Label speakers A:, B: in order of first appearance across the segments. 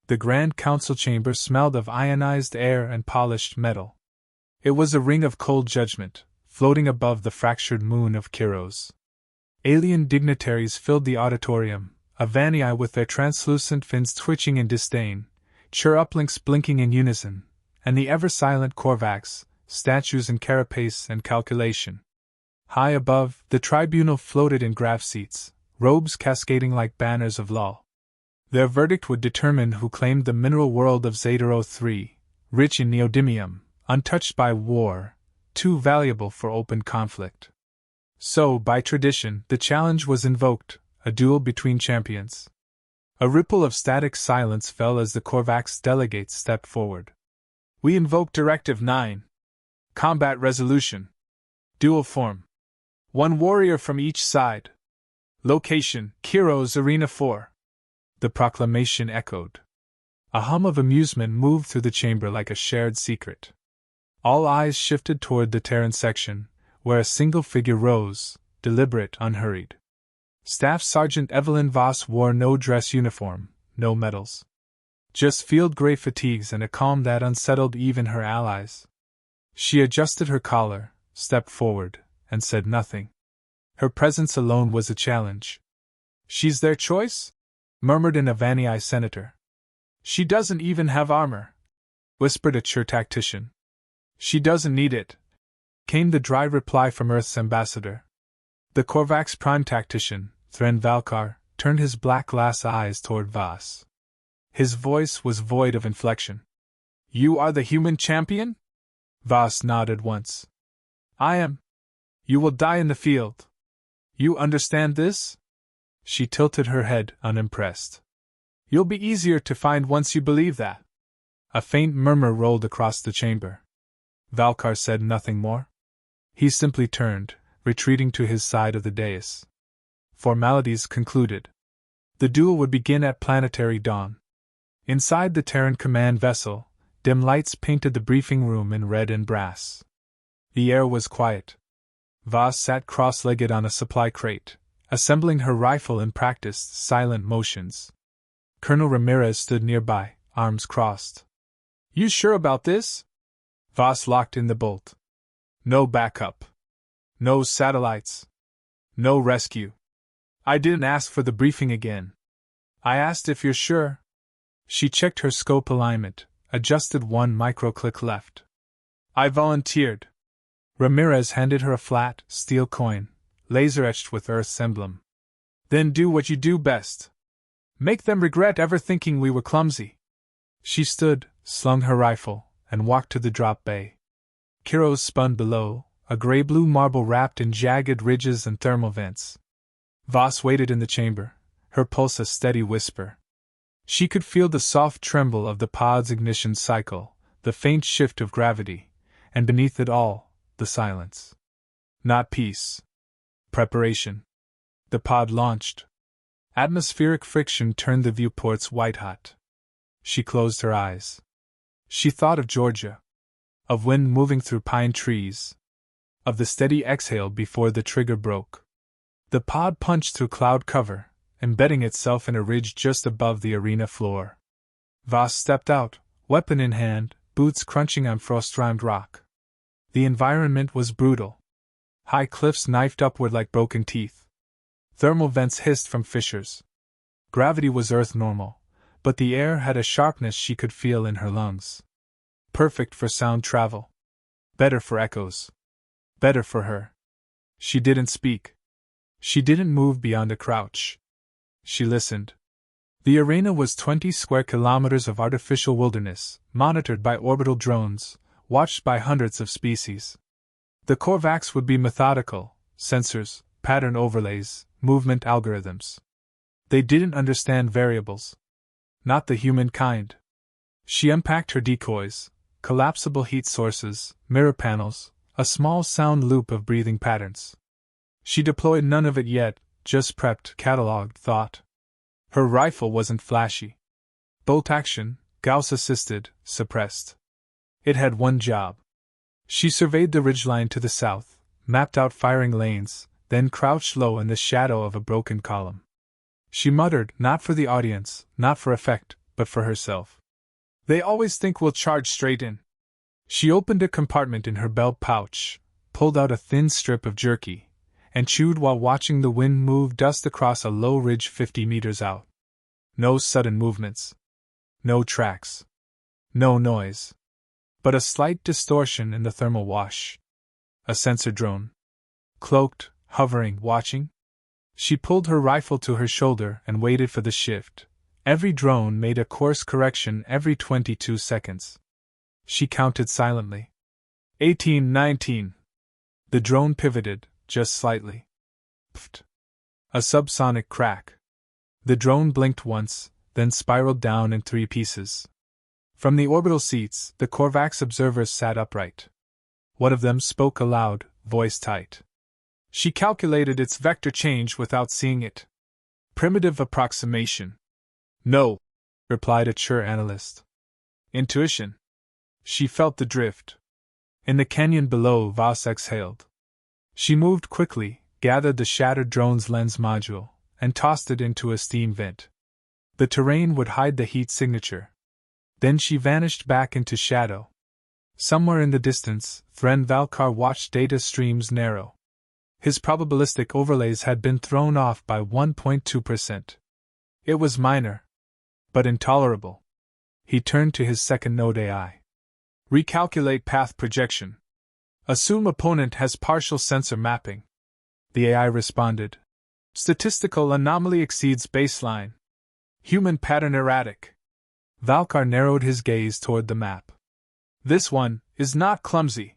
A: The Grand Council chamber smelled of ionized air and polished metal. It was a ring of cold judgment, floating above the fractured moon of Kiros. Alien dignitaries filled the auditorium, Avanii with their translucent fins twitching in disdain, Chiruplinks blinking in unison, and the ever-silent Korvax, statues in carapace and calculation. High above, the tribunal floated in graph seats, robes cascading like banners of law. Their verdict would determine who claimed the mineral world of Zatero III, rich in neodymium, untouched by war, too valuable for open conflict. So, by tradition, the challenge was invoked, a duel between champions. A ripple of static silence fell as the Korvax delegates stepped forward. We invoke Directive 9. Combat resolution. Dual form. 1 warrior from each side. Location, Kiros Arena 4. The proclamation echoed. A hum of amusement moved through the chamber like a shared secret. All eyes shifted toward the Terran section, where a single figure rose, deliberate, unhurried. Staff Sergeant Evelyn Voss wore no dress uniform, no medals. Just field gray fatigues and a calm that unsettled even her allies. She adjusted her collar, stepped forward, and said nothing. Her presence alone was a challenge. She's their choice? Murmured an Avanii senator. She doesn't even have armor, whispered a Chur tactician. She doesn't need it, came the dry reply from Earth's ambassador. The Korvax prime tactician, Thren Valkar, turned his black glass eyes toward Voss. His voice was void of inflection. You are the human champion? Voss nodded once. I am. You will die in the field. You understand this? She tilted her head, unimpressed. You'll be easier to find once you believe that. A faint murmur rolled across the chamber. Valkar said nothing more. He simply turned, retreating to his side of the dais. Formalities concluded. The duel would begin at planetary dawn. Inside the Terran command vessel, dim lights painted the briefing room in red and brass. The air was quiet. Voss sat cross-legged on a supply crate, assembling her rifle in practiced, silent motions. Colonel Ramirez stood nearby, arms crossed. You sure about this? Voss locked in the bolt. No backup. No satellites. No rescue. I didn't ask for the briefing again. I asked if you're sure. She checked her scope alignment, adjusted 1 microclick left. I volunteered. Ramirez handed her a flat, steel coin, laser-etched with Earth's emblem. Then do what you do best. Make them regret ever thinking we were clumsy. She stood, slung her rifle, and walked to the drop bay. Kiros spun below, a gray-blue marble wrapped in jagged ridges and thermal vents. Voss waited in the chamber, her pulse a steady whisper. She could feel the soft tremble of the pod's ignition cycle, the faint shift of gravity, and beneath it all, the silence. Not peace. Preparation. The pod launched. Atmospheric friction turned the viewports white-hot. She closed her eyes. She thought of Georgia. Of wind moving through pine trees. Of the steady exhale before the trigger broke. The pod punched through cloud cover, embedding itself in a ridge just above the arena floor. Voss stepped out, weapon in hand, boots crunching on frost-rimed rock. The environment was brutal. High cliffs knifed upward like broken teeth. Thermal vents hissed from fissures. Gravity was Earth normal, but the air had a sharpness she could feel in her lungs. Perfect for sound travel. Better for echoes. Better for her. She didn't speak. She didn't move beyond a crouch. She listened. The arena was 20 square kilometers of artificial wilderness, monitored by orbital drones, watched by hundreds of species. The Korvax would be methodical, sensors, pattern overlays, movement algorithms. They didn't understand variables. Not the human kind. She unpacked her decoys, collapsible heat sources, mirror panels, a small sound loop of breathing patterns. She deployed none of it yet, just prepped, cataloged, thought. Her rifle wasn't flashy. Bolt action, Gauss-assisted, suppressed. It had one job. She surveyed the ridgeline to the south, mapped out firing lanes, then crouched low in the shadow of a broken column. She muttered, not for the audience, not for effect, but for herself. They always think we'll charge straight in. She opened a compartment in her belt pouch, pulled out a thin strip of jerky, and chewed while watching the wind move dust across a low ridge 50 meters out. No sudden movements. No tracks. No noise. But a slight distortion in the thermal wash. A sensor drone. Cloaked, hovering, watching. She pulled her rifle to her shoulder and waited for the shift. Every drone made a course correction every 22 seconds. She counted silently. 18, 19. The drone pivoted, just slightly. Pfft. A subsonic crack. The drone blinked once, then spiraled down in 3 pieces. From the orbital seats, the Korvax observers sat upright. One of them spoke aloud, voice tight. She calculated its vector change without seeing it. Primitive approximation. No, replied a sure analyst. Intuition. She felt the drift. In the canyon below, Voss exhaled. She moved quickly, gathered the shattered drone's lens module, and tossed it into a steam vent. The terrain would hide the heat signature. Then she vanished back into shadow. Somewhere in the distance, Thren Valkar watched data streams narrow. His probabilistic overlays had been thrown off by 1.2%. It was minor, but intolerable. He turned to his second node AI. Recalculate path projection. Assume opponent has partial sensor mapping. The AI responded. Statistical anomaly exceeds baseline. Human pattern erratic. Valkar narrowed his gaze toward the map. This one is not clumsy.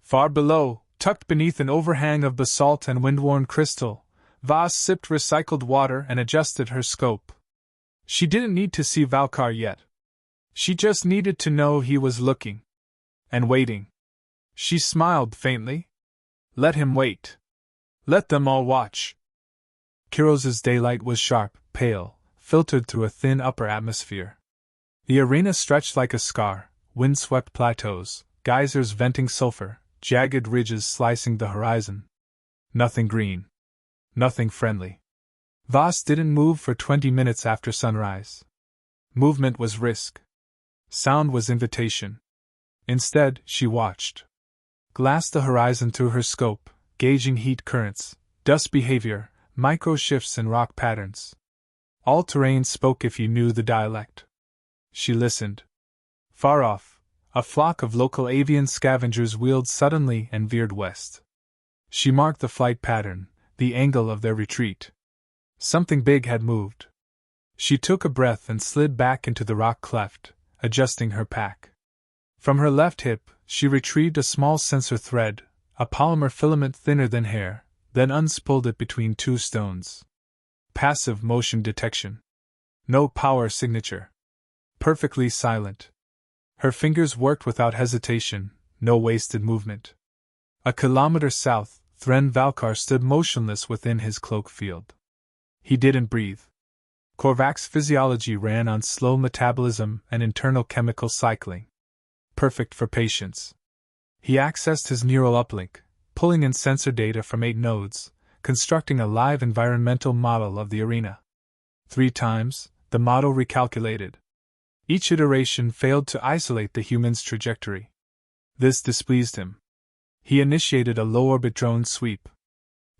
A: Far below, tucked beneath an overhang of basalt and wind-worn crystal, Voss sipped recycled water and adjusted her scope. She didn't need to see Valkar yet. She just needed to know he was looking. And waiting. She smiled faintly. Let him wait. Let them all watch. Kiros's daylight was sharp, pale, filtered through a thin upper atmosphere. The arena stretched like a scar, wind-swept plateaus, geysers venting sulfur, jagged ridges slicing the horizon. Nothing green. Nothing friendly. Voss didn't move for 20 minutes after sunrise. Movement was risk. Sound was invitation. Instead, she watched. Glassed the horizon through her scope, gauging heat currents, dust behavior, micro shifts in rock patterns. All terrain spoke if you knew the dialect. She listened. Far off, a flock of local avian scavengers wheeled suddenly and veered west. She marked the flight pattern, the angle of their retreat. Something big had moved. She took a breath and slid back into the rock cleft, adjusting her pack. From her left hip, she retrieved a small sensor thread, a polymer filament thinner than hair, then unspooled it between 2 stones. Passive motion detection. No power signature. Perfectly silent. Her fingers worked without hesitation, no wasted movement. A kilometer south, Thren Valkar stood motionless within his cloak field. He didn't breathe. Korvac's physiology ran on slow metabolism and internal chemical cycling. Perfect for patience. He accessed his neural uplink, pulling in sensor data from 8 nodes, constructing a live environmental model of the arena. 3 times, the model recalculated. Each iteration failed to isolate the human's trajectory. This displeased him. He initiated a low-orbit drone sweep.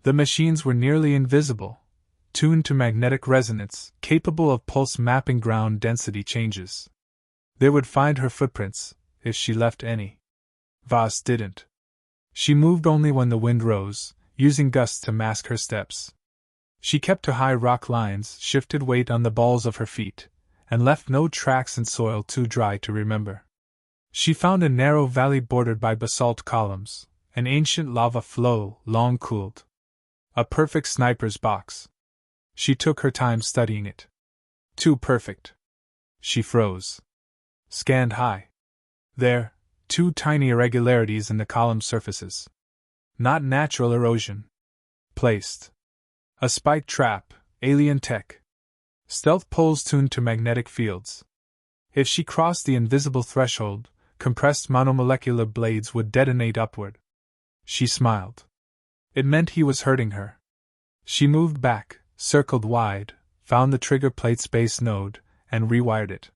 A: The machines were nearly invisible, tuned to magnetic resonance, capable of pulse mapping ground density changes. They would find her footprints, if she left any. Voss didn't. She moved only when the wind rose, using gusts to mask her steps. She kept to high rock lines, shifted weight on the balls of her feet, and left no tracks in soil too dry to remember. She found a narrow valley bordered by basalt columns, an ancient lava flow, long cooled. A perfect sniper's box. She took her time studying it. Too perfect. She froze. Scanned high. There, 2 tiny irregularities in the column surfaces. Not natural erosion. Placed. A spike trap, alien tech. Stealth poles tuned to magnetic fields. If she crossed the invisible threshold, compressed monomolecular blades would detonate upward. She smiled. It meant he was hurting her. She moved back, circled wide, found the trigger plate's base node, and rewired it.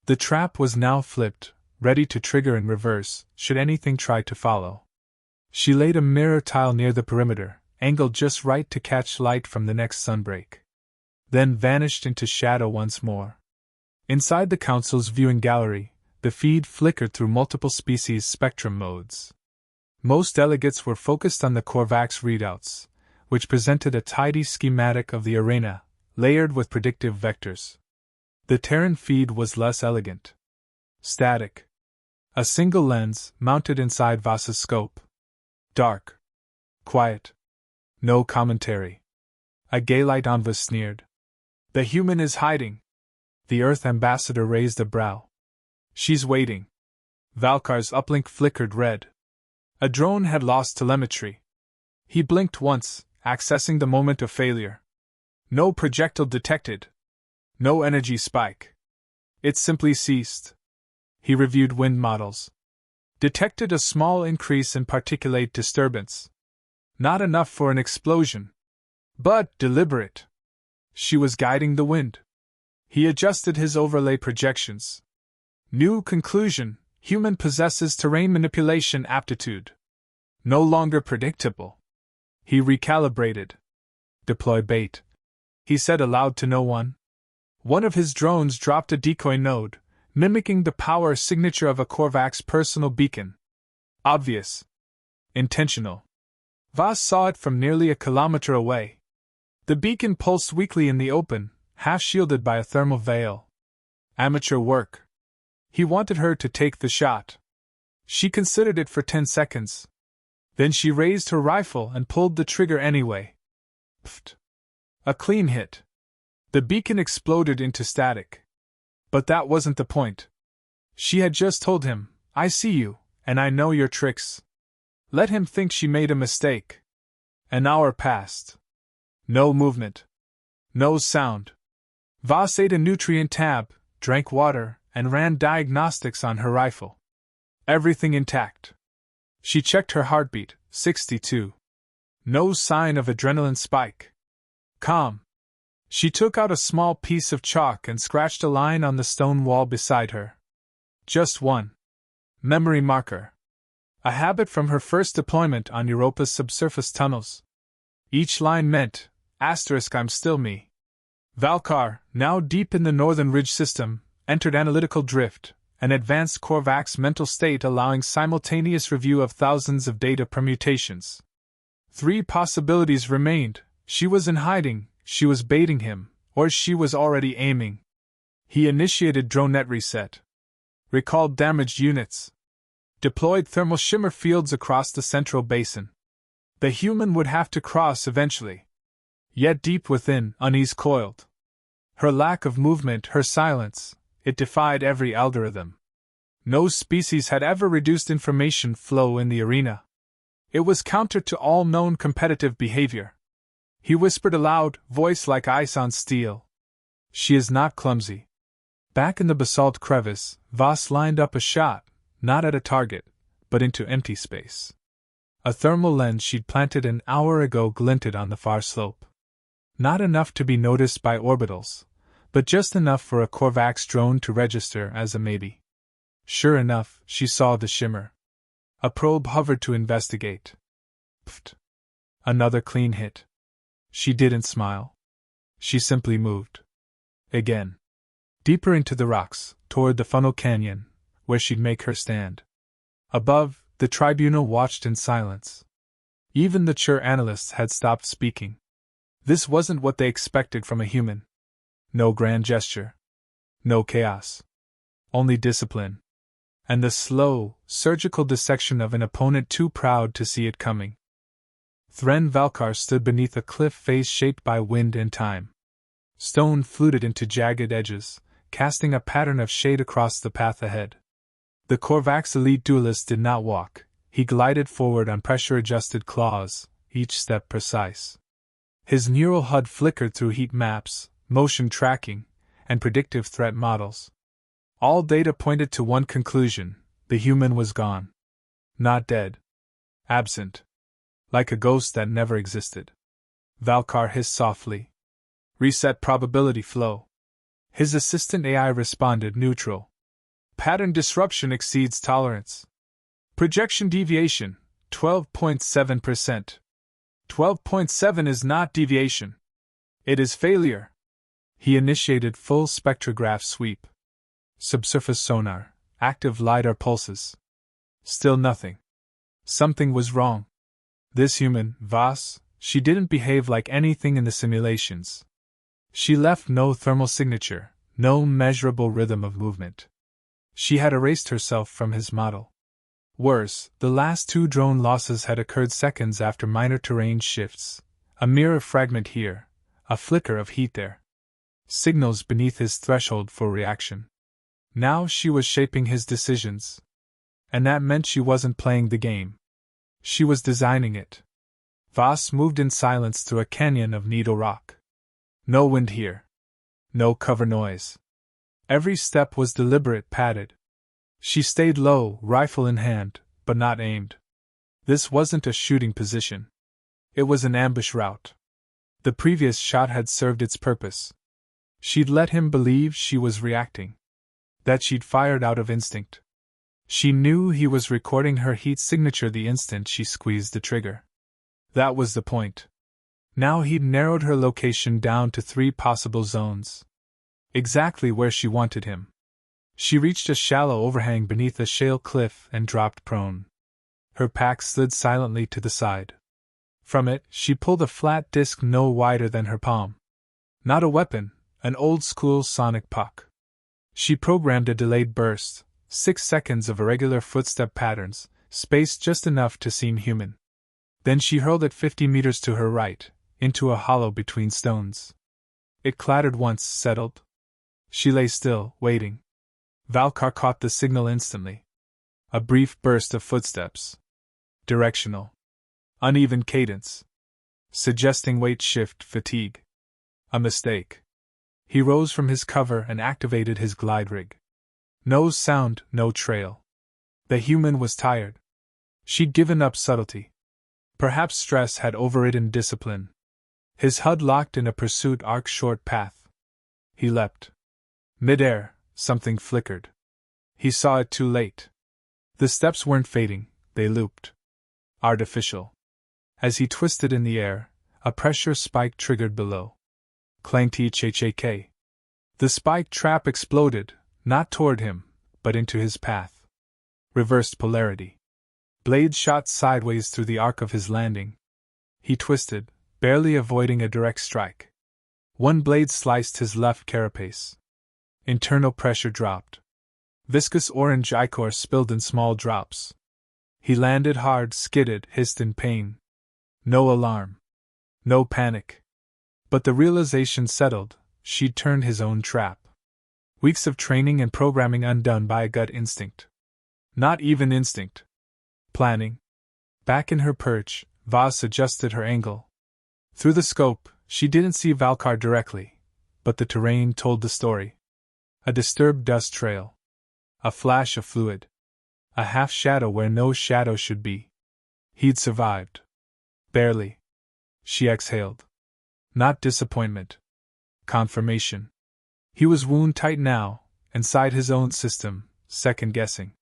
A: The trap was now flipped, ready to trigger in reverse, should anything try to follow. She laid a mirror tile near the perimeter, angled just right to catch light from the next sunbreak. Then vanished into shadow once more. Inside the Council's viewing gallery, the feed flickered through multiple species spectrum modes. Most delegates were focused on the Korvax readouts, which presented a tidy schematic of the arena, layered with predictive vectors. The Terran feed was less elegant. Static. A single lens, mounted inside Voss's scope. Dark. Quiet. No commentary. A Galite envoy sneered. The human is hiding. The Earth ambassador raised a brow. She's waiting. Valkar's uplink flickered red. A drone had lost telemetry. He blinked once, accessing the moment of failure. No projectile detected. No energy spike. It simply ceased. He reviewed wind models. Detected a small increase in particulate disturbance. Not enough for an explosion. But deliberate. She was guiding the wind. He adjusted his overlay projections. New conclusion: human possesses terrain manipulation aptitude. No longer predictable. He recalibrated. Deploy bait. He said aloud to no one. One of his drones dropped a decoy node, mimicking the power signature of a Korvax personal beacon. Obvious. Intentional. Voss saw it from nearly a kilometer away. The beacon pulsed weakly in the open, half shielded by a thermal veil. Amateur work. He wanted her to take the shot. She considered it for 10 seconds. Then she raised her rifle and pulled the trigger anyway. Pfft. A clean hit. The beacon exploded into static. But that wasn't the point. She had just told him, "I see you, and I know your tricks." Let him think she made a mistake. An hour passed. No movement. No sound. Voss ate a nutrient tab, drank water, and ran diagnostics on her rifle. Everything intact. She checked her heartbeat, 62. No sign of adrenaline spike. Calm. She took out a small piece of chalk and scratched a line on the stone wall beside her. Just one. Memory marker. A habit from her first deployment on Europa's subsurface tunnels. Each line meant, I'm still me. Valkar, now deep in the Northern Ridge system, entered analytical drift, an advanced Korvax mental state allowing simultaneous review of thousands of data permutations. 3 possibilities remained: she was in hiding, she was baiting him, or she was already aiming. He initiated drone net reset. Recalled damaged units. Deployed thermal shimmer fields across the central basin. The human would have to cross eventually. Yet deep within, unease coiled. Her lack of movement, her silence, it defied every algorithm. No species had ever reduced information flow in the arena. It was counter to all known competitive behavior. He whispered aloud, voice like ice on steel. She is not clumsy. Back in the basalt crevice, Voss lined up a shot, not at a target, but into empty space. A thermal lens she'd planted an hour ago glinted on the far slope. Not enough to be noticed by orbitals, but just enough for a Korvax drone to register as a maybe. Sure enough, she saw the shimmer. A probe hovered to investigate. Pfft. Another clean hit. She didn't smile. She simply moved. Again. Deeper into the rocks, toward the funnel canyon, where she'd make her stand. Above, the tribunal watched in silence. Even the mature analysts had stopped speaking. This wasn't what they expected from a human. No grand gesture. No chaos. Only discipline. And the slow, surgical dissection of an opponent too proud to see it coming. Thren Valkar stood beneath a cliff face shaped by wind and time. Stone fluted into jagged edges, casting a pattern of shade across the path ahead. The Korvax elite duelist did not walk, he glided forward on pressure-adjusted claws, each step precise. His neural HUD flickered through heat maps, motion tracking, and predictive threat models. All data pointed to one conclusion: the human was gone. Not dead. Absent. Like a ghost that never existed. Valkar hissed softly. Reset probability flow. His assistant AI responded neutral. Pattern disruption exceeds tolerance. Projection deviation, 12.7%. 12.7 is not deviation. It is failure. He initiated full spectrograph sweep. Subsurface sonar, active LiDAR pulses. Still nothing. Something was wrong. This human, Voss, she didn't behave like anything in the simulations. She left no thermal signature, no measurable rhythm of movement. She had erased herself from his model. Worse, the last 2 drone losses had occurred seconds after minor terrain shifts. A mirror fragment here, a flicker of heat there. Signals beneath his threshold for reaction. Now she was shaping his decisions. And that meant she wasn't playing the game. She was designing it. Voss moved in silence through a canyon of needle rock. No wind here. No cover noise. Every step was deliberate, padded. She stayed low, rifle in hand, but not aimed. This wasn't a shooting position. It was an ambush route. The previous shot had served its purpose. She'd let him believe she was reacting. That she'd fired out of instinct. She knew he was recording her heat signature the instant she squeezed the trigger. That was the point. Now he'd narrowed her location down to 3 possible zones. Exactly where she wanted him. She reached a shallow overhang beneath a shale cliff and dropped prone. Her pack slid silently to the side. From it, she pulled a flat disc no wider than her palm. Not a weapon, an old-school sonic puck. She programmed a delayed burst, 6 seconds of irregular footstep patterns, spaced just enough to seem human. Then she hurled it 50 meters to her right, into a hollow between stones. It clattered once, settled. She lay still, waiting. Valkar caught the signal instantly. A brief burst of footsteps. Directional. Uneven cadence. Suggesting weight shift fatigue. A mistake. He rose from his cover and activated his glide rig. No sound, no trail. The human was tired. She'd given up subtlety. Perhaps stress had overridden discipline. His HUD locked in a pursuit arc short path. He leapt. Mid-air, something flickered. He saw it too late. The steps weren't fading, they looped. Artificial. As he twisted in the air, a pressure spike triggered below. Clanged HHAK. The spike trap exploded, not toward him, but into his path. Reversed polarity. Blades shot sideways through the arc of his landing. He twisted, barely avoiding a direct strike. One blade sliced his left carapace. Internal pressure dropped. Viscous orange ichor spilled in small drops. He landed hard, skidded, hissed in pain. No alarm. No panic. But the realization settled, she'd turned his own trap. Weeks of training and programming undone by a gut instinct. Not even instinct. Planning. Back in her perch, Voss adjusted her angle. Through the scope, she didn't see Valkar directly, but the terrain told the story. A disturbed dust trail. A flash of fluid. A half-shadow where no shadow should be. He'd survived. Barely. She exhaled. Not disappointment. Confirmation. He was wound-tight now, inside his own system, second-guessing.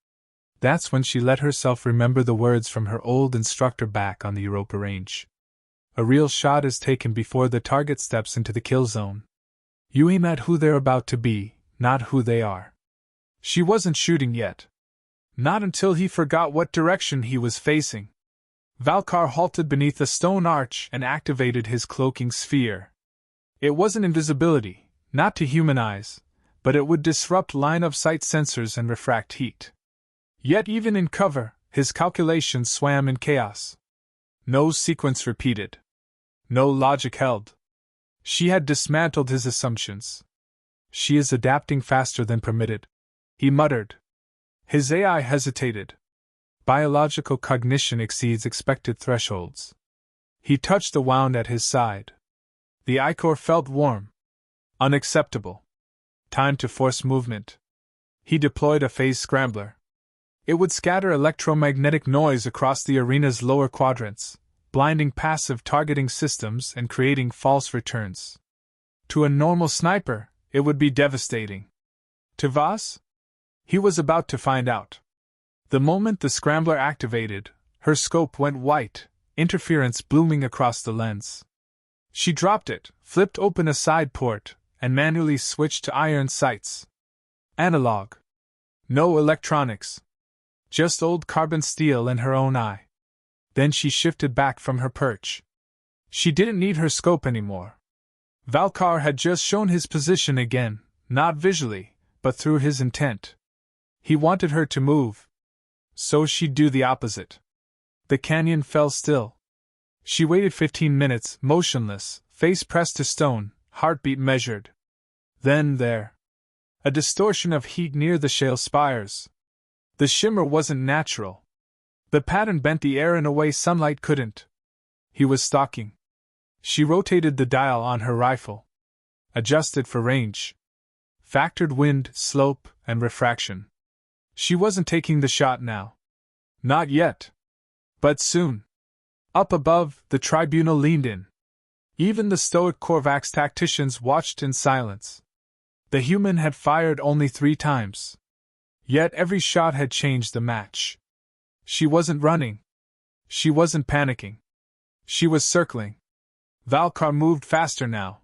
A: That's when she let herself remember the words from her old instructor back on the Europa range. A real shot is taken before the target steps into the kill zone. You aim at who they're about to be, not who they are. She wasn't shooting yet. Not until he forgot what direction he was facing. Valkar halted beneath a stone arch and activated his cloaking sphere. It wasn't invisibility, not to human eyes, but it would disrupt line-of-sight sensors and refract heat. Yet even in cover, his calculations swam in chaos. No sequence repeated. No logic held. She had dismantled his assumptions. She is adapting faster than permitted, he muttered. His AI hesitated. Biological cognition exceeds expected thresholds. He touched the wound at his side. The ichor felt warm. Unacceptable. Time to force movement. He deployed a phase scrambler. It would scatter electromagnetic noise across the arena's lower quadrants, blinding passive targeting systems and creating false returns. To a normal sniper, It would be devastating. To Voss? He was about to find out. The moment the scrambler activated, her scope went white, interference blooming across the lens. She dropped it, flipped open a side port, and manually switched to iron sights. Analog. No electronics. Just old carbon steel in her own eye. Then she shifted back from her perch. She didn't need her scope anymore. Valkar had just shown his position again, not visually, but through his intent. He wanted her to move. So she'd do the opposite. The canyon fell still. She waited 15 minutes, motionless, face pressed to stone, heartbeat measured. Then there. A distortion of heat near the shale spires. The shimmer wasn't natural. The pattern bent the air in a way sunlight couldn't. He was stalking. She rotated the dial on her rifle. Adjusted for range. Factored wind, slope, and refraction. She wasn't taking the shot now. Not yet. But soon. Up above, the tribunal leaned in. Even the stoic Korvax tacticians watched in silence. The human had fired only 3 times. Yet every shot had changed the match. She wasn't running. She wasn't panicking. She was circling. Valkar moved faster now.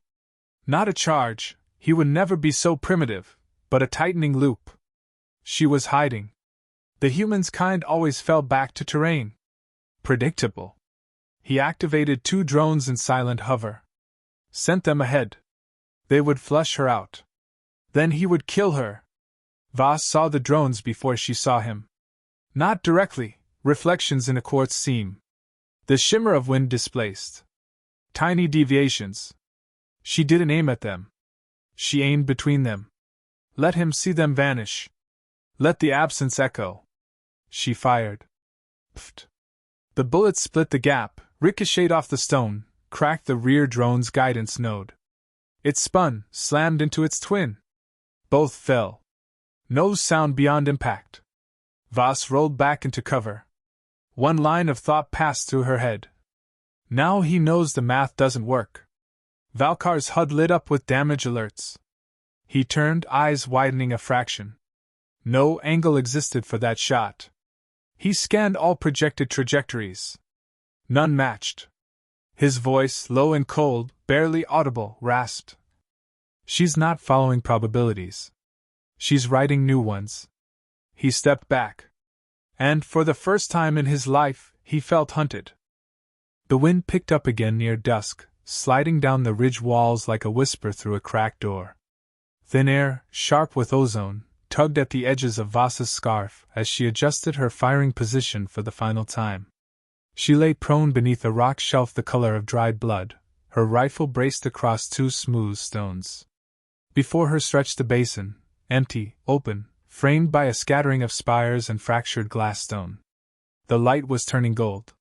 A: Not a charge, he would never be so primitive, but a tightening loop. She was hiding. The human's kind always fell back to terrain. Predictable. He activated 2 drones in silent hover. Sent them ahead. They would flush her out. Then he would kill her. Voss saw the drones before she saw him. Not directly, reflections in a quartz seam. The shimmer of wind displaced. Tiny deviations. She didn't aim at them. She aimed between them. Let him see them vanish. Let the absence echo. She fired. Pfft. The bullet split the gap, ricocheted off the stone, cracked the rear drone's guidance node. It spun, slammed into its twin. Both fell. No sound beyond impact. Voss rolled back into cover. One line of thought passed through her head. Now he knows the math doesn't work. Valkar's HUD lit up with damage alerts. He turned, eyes widening a fraction. No angle existed for that shot. He scanned all projected trajectories. None matched. His voice, low and cold, barely audible, rasped. She's not following probabilities. She's writing new ones. He stepped back. And for the first time in his life, he felt hunted. The wind picked up again near dusk, sliding down the ridge walls like a whisper through a cracked door. Thin air, sharp with ozone, tugged at the edges of Voss's scarf as she adjusted her firing position for the final time. She lay prone beneath a rock shelf the color of dried blood, her rifle braced across 2 smooth stones. Before her stretched a basin, empty, open, framed by a scattering of spires and fractured glass stone. The light was turning gold.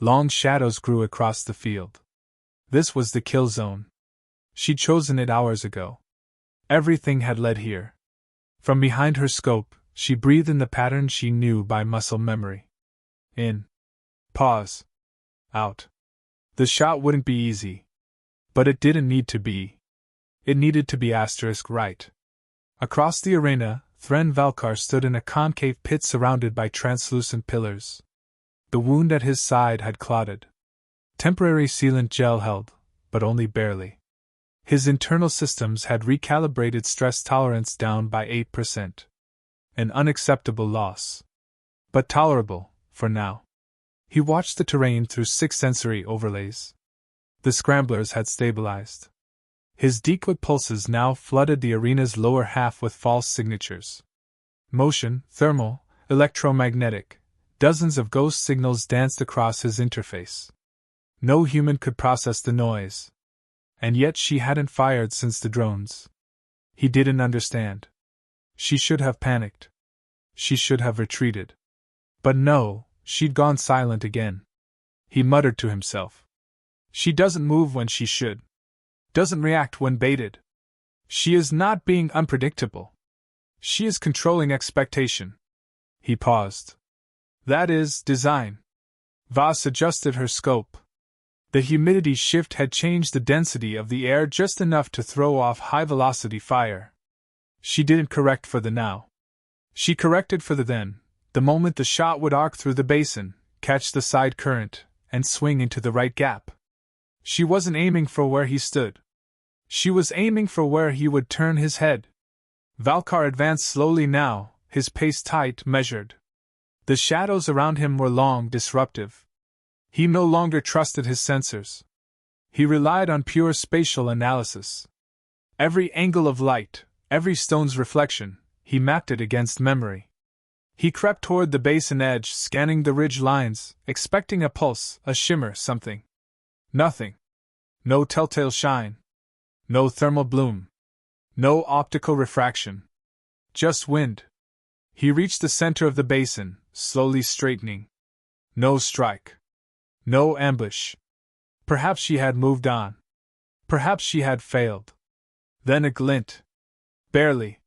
A: Long shadows grew across the field. This was the kill zone. She'd chosen it hours ago. Everything had led here. From behind her scope, she breathed in the pattern she knew by muscle memory. In. Pause. Out. The shot wouldn't be easy. But it didn't need to be. It needed to be *right. Across the arena, Thren Valkar stood in a concave pit surrounded by translucent pillars. The wound at his side had clotted. Temporary sealant gel held, but only barely. His internal systems had recalibrated stress tolerance down by 8%. An unacceptable loss. But tolerable, for now. He watched the terrain through 6 sensory overlays. The scramblers had stabilized. His decoy pulses now flooded the arena's lower half with false signatures. Motion, thermal, electromagnetic, dozens of ghost signals danced across his interface. No human could process the noise. And yet she hadn't fired since the drones. He didn't understand. She should have panicked. She should have retreated. But no, she'd gone silent again. He muttered to himself. She doesn't move when she should. Doesn't react when baited. She is not being unpredictable. She is controlling expectation. He paused. That is, design. Voss adjusted her scope. The humidity shift had changed the density of the air just enough to throw off high-velocity fire. She didn't correct for the now. She corrected for the then, the moment the shot would arc through the basin, catch the side current, and swing into the right gap. She wasn't aiming for where he stood. She was aiming for where he would turn his head. Valkar advanced slowly now, his pace tight, measured. The shadows around him were long, disruptive. He no longer trusted his sensors. He relied on pure spatial analysis. Every angle of light, every stone's reflection, he mapped it against memory. He crept toward the basin edge, scanning the ridge lines, expecting a pulse, a shimmer, something. Nothing. No telltale shine. No thermal bloom. No optical refraction. Just wind. He reached the center of the basin, slowly straightening. No strike. No ambush. Perhaps she had moved on. Perhaps she had failed. Then a glint. Barely.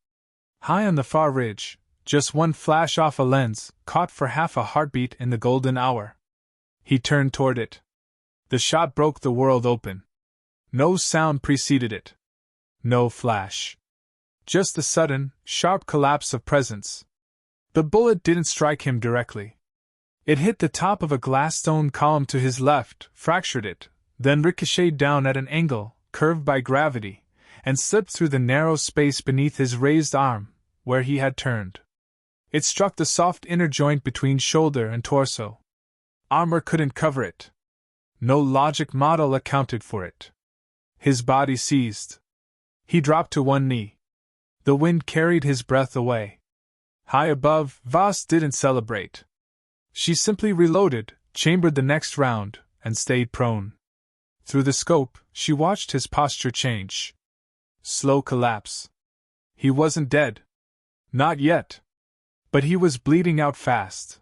A: High on the far ridge, just one flash off a lens, caught for half a heartbeat in the golden hour. He turned toward it. The shot broke the world open. No sound preceded it. No flash. Just the sudden, sharp collapse of presence. The bullet didn't strike him directly. It hit the top of a glass stone column to his left, fractured it, then ricocheted down at an angle, curved by gravity, and slipped through the narrow space beneath his raised arm, where he had turned. It struck the soft inner joint between shoulder and torso. Armor couldn't cover it. No logic model accounted for it. His body seized. He dropped to one knee. The wind carried his breath away. High above, Voss didn't celebrate. She simply reloaded, chambered the next round, and stayed prone. Through the scope, she watched his posture change. Slow collapse. He wasn't dead. Not yet. But he was bleeding out fast.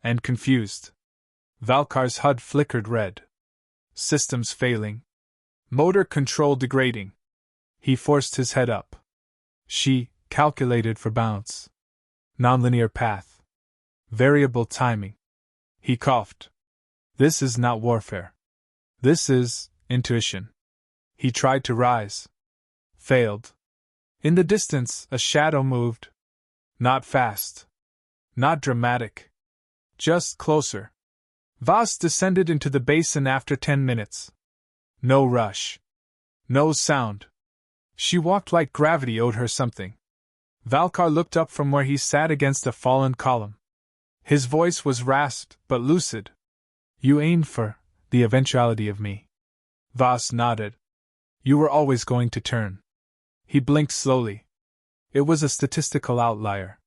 A: And confused. Valkar's HUD flickered red. Systems failing. Motor control degrading. He forced his head up. She calculated for bounce. Nonlinear path. Variable timing. He coughed. This is not warfare. This is intuition. He tried to rise. Failed. In the distance, a shadow moved. Not fast. Not dramatic. Just closer. Voss descended into the basin after 10 minutes. No rush. No sound. She walked like gravity owed her something. Valkar looked up from where he sat against a fallen column. His voice was rasped, but lucid. You aimed for the eventuality of me. Voss nodded. You were always going to turn. He blinked slowly. It was a statistical outlier.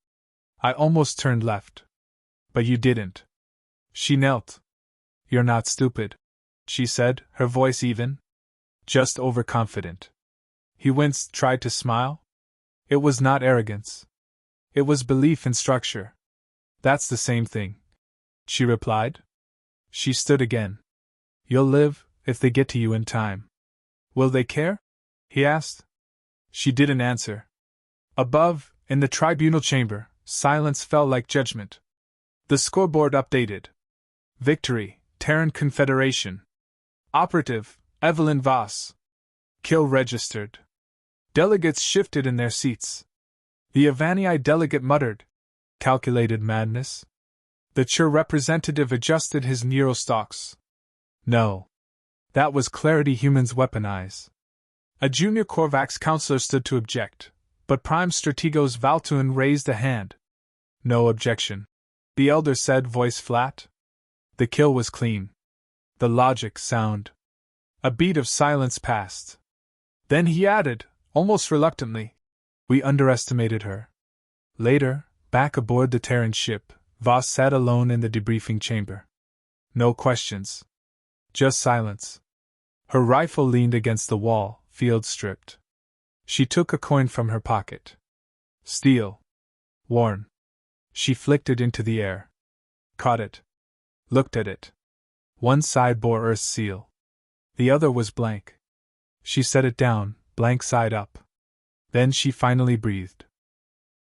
A: I almost turned left. But you didn't. She knelt. You're not stupid, she said, her voice even. Just overconfident. He winced, tried to smile. It was not arrogance. It was belief in structure. That's the same thing, she replied. She stood again. You'll live, if they get to you in time. Will they care? He asked. She didn't answer. Above, in the tribunal chamber, silence fell like judgment. The scoreboard updated. Victory, Terran Confederation. Operative, Evelyn Voss. Kill registered. Delegates shifted in their seats. The Avanii delegate muttered, calculated madness. The Chur representative adjusted his neurostalks. No. That was clarity humans weaponize. A junior Korvax counselor stood to object, but Prime Strategos Valtun raised a hand. No objection. The elder said, voice flat. The kill was clean. The logic sound. A beat of silence passed. Then he added, almost reluctantly, we underestimated her. Later, back aboard the Terran ship, Voss sat alone in the debriefing chamber. No questions. Just silence. Her rifle leaned against the wall, field stripped. She took a coin from her pocket. Steel. Worn. She flicked it into the air. Caught it. Looked at it. One side bore Earth's seal. The other was blank. She set it down, blank side up. Then she finally breathed.